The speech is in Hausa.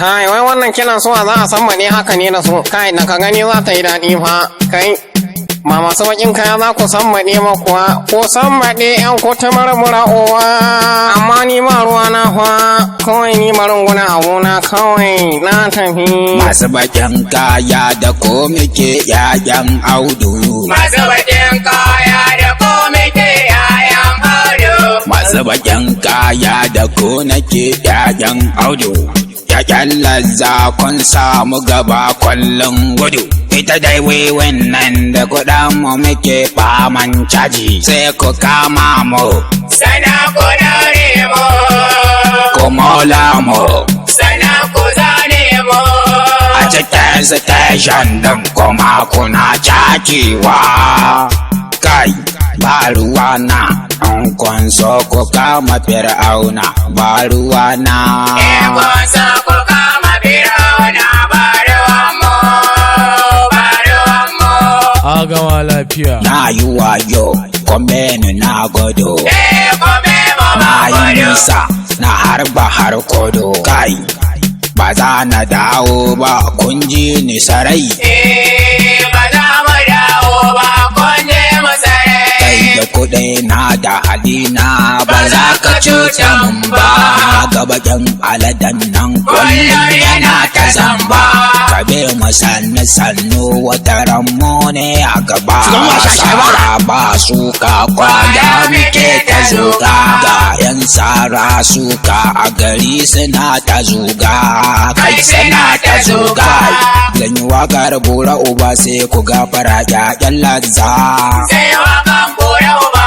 Kai, wai wannan kiran suwa za a san ne haka ne da su. Kai, da ka gani za ta yi daɗi fa. Kai, ma masu bakin kaya za ku san maɗe ma kuwa. Ko san maɗe ƴan ko ta marmura uwa. Amma ni ma ruwa na fa. Kawai ni marunguna a gona kawai na tafi. Masu bakin kaya da ko muke ƴaƴan audu. Masu bakin kaya da ko muke ƴaƴan audu. Masu bakin kaya da ko nake ƴaƴan audu. Yaƙen lazza kun samu gaba kwallon gudu. Ita dai wiwin nan da kuɗin mu muke faman caji. Sai ku kama mu, Sana ku dare mu. ku mola mu. Sana ku zane mu. A cikin station ɗin kuma kuna cakewa. Kai, ba ruwa na, an kun so ku kama fir'auna. Ba ruwa na. Kun so ku kama fir'auna. Ba ruwan mu. Ba ruwan mu. A gama lafiya. Na yi wayo, kwameni na godo. Kome mu Na yi gudu. nisa, na harba har kodo. Kai, ba za na dawo ba, kun ji ni sarai. Ba za mu dawo ba. Kun je mu sare. Kai da kuɗi na da halina ba za ka cuta mun ba. Na ga bakin aladan nan kullum yana ta zamba. Ka bi mu sannu sannu wata rammo ne a gaba. Sara ba suka kwada muke ta zuga. Ga yan sara suka a gari suna ta zuga. Kai suna ta zuga. Zan yi waƙar bura uba sai ku gafara ƴaƴan lazza. Sai wa kan bura uba